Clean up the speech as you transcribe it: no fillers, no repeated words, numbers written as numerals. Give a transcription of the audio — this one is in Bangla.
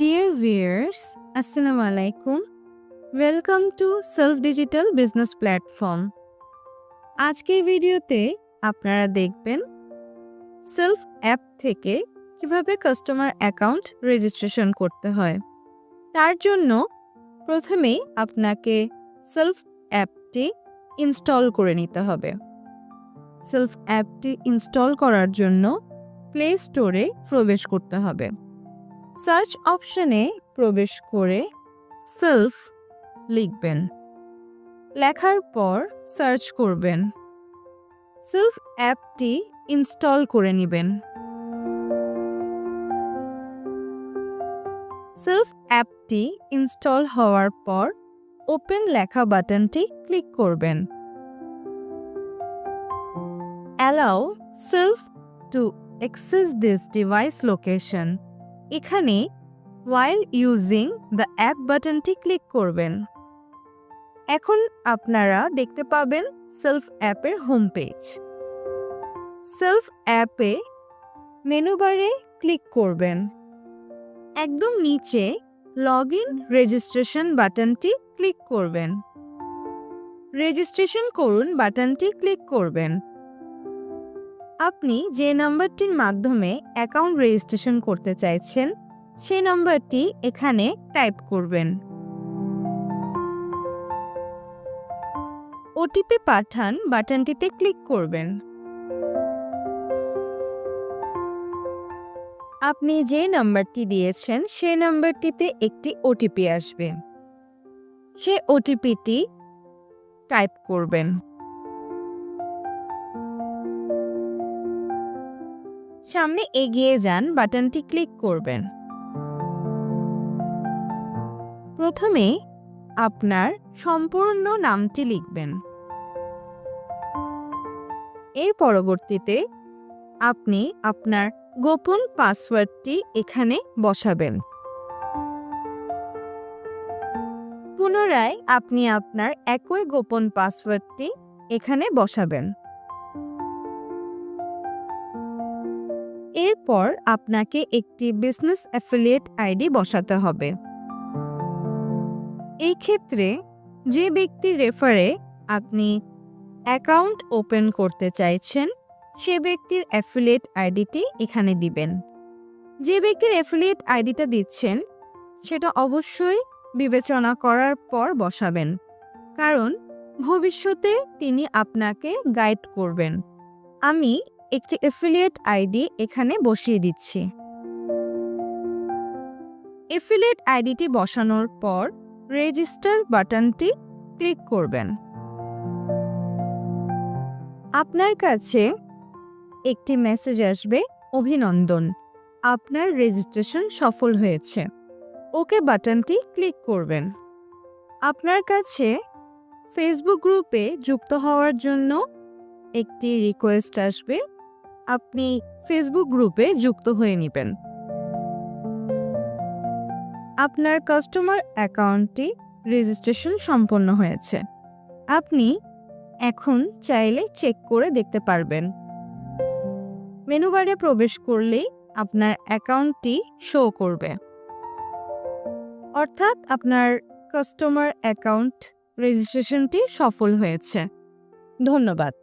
Dear viewers, Assalamu alaikum. Welcome to Self Digital Business Platform. আজকের ভিডিওতে আপনারা দেখবেন সেলফ অ্যাপ থেকে কিভাবে কাস্টমার অ্যাকাউন্ট রেজিস্ট্রেশন করতে হয়। তার জন্য প্রথমেই আপনাকে সেলফ অ্যাপটি ইনস্টল করে নিতে হবে। সেলফ অ্যাপটি ইনস্টল করার জন্য প্লে স্টোরে প্রবেশ করতে হবে। সার্চ অপশনে প্রবেশ করে সেলফ লিখবেন। লেখার পর সার্চ করবেন। সেলফ অ্যাপটি ইনস্টল করে নেবেন। সেলফ অ্যাপটি ইনস্টল হওয়ার পর ওপেন লেখা বাটনটি ক্লিক করবেন। Allow self to access this device location. এখানে while using the app বাটনটি ক্লিক করবেন। এখন আপনারা দেখতে পাবেন সেলফ অ্যাপের হোম পেজ। সেলফ অ্যাপে মেনু বারে ক্লিক করবেন। একদম নিচে লগ ইন রেজিস্ট্রেশন বাটনটি ক্লিক করবেন। রেজিস্ট্রেশন করুন বাটনটি ক্লিক করবেন। আপনি যে নাম্বারটির মাধ্যমে অ্যাকাউন্ট রেজিস্ট্রেশন করতে চাইছেন সেই নাম্বারটি এখানে টাইপ করবেন। ওটিপি পাঠান বাটনটিতে ক্লিক করবেন। আপনি যে নাম্বারটি দিয়েছেন সেই নাম্বারটিতে একটি ওটিপি আসবে। সে ওটিপিটি টাইপ করবেন। সামনে এগিয়ে যান বাটনটি ক্লিক করবেন। প্রথমে আপনার সম্পূর্ণ নামটি লিখবেন। এর পরবর্তীতে আপনি আপনার গোপন পাসওয়ার্ডটি এখানে বসাবেন। পুনরায় আপনি আপনার একই গোপন পাসওয়ার্ডটি এখানে বসাবেন। এরপর আপনাকে একটি বিজনেস অ্যাফিলিয়েট আইডি বসাতে হবে। এই ক্ষেত্রে যে ব্যক্তির রেফারে আপনি অ্যাকাউন্ট ওপেন করতে চাইছেন সে ব্যক্তির অ্যাফিলিয়েট আইডিটি এখানে দিবেন। যে ব্যক্তির অ্যাফিলিয়েট আইডিটা দিচ্ছেন সেটা অবশ্যই বিবেচনা করার পর বসাবেন, কারণ ভবিষ্যতে তিনি আপনাকে গাইড করবেন। আমি একটি অ্যাফিলিয়েট আইডি এখানে বসিয়ে দিচ্ছি। অ্যাফিলিয়েট আইডিটি বসানোর পর রেজিস্টার বাটনটি ক্লিক করবেন। আপনার কাছে একটি মেসেজ আসবে, অভিনন্দন, আপনার রেজিস্ট্রেশন সফল হয়েছে। ওকে বাটনটি ক্লিক করবেন। আপনার কাছে ফেসবুক গ্রুপে যুক্ত হওয়ার জন্য একটি রিকোয়েস্ট আসবে। আপনি ফেসবুক গ্রুপে যুক্ত হয়ে নেবেন। আপনার কাস্টমার অ্যাকাউন্টটি রেজিস্ট্রেশন সম্পন্ন হয়েছে। আপনি এখন চাইলে চেক করে দেখতে পারবেন। মেনু বারে প্রবেশ করলেই আপনার অ্যাকাউন্টটি শো করবে, অর্থাৎ আপনার কাস্টমার অ্যাকাউন্ট রেজিস্ট্রেশনটি সফল হয়েছে। ধন্যবাদ।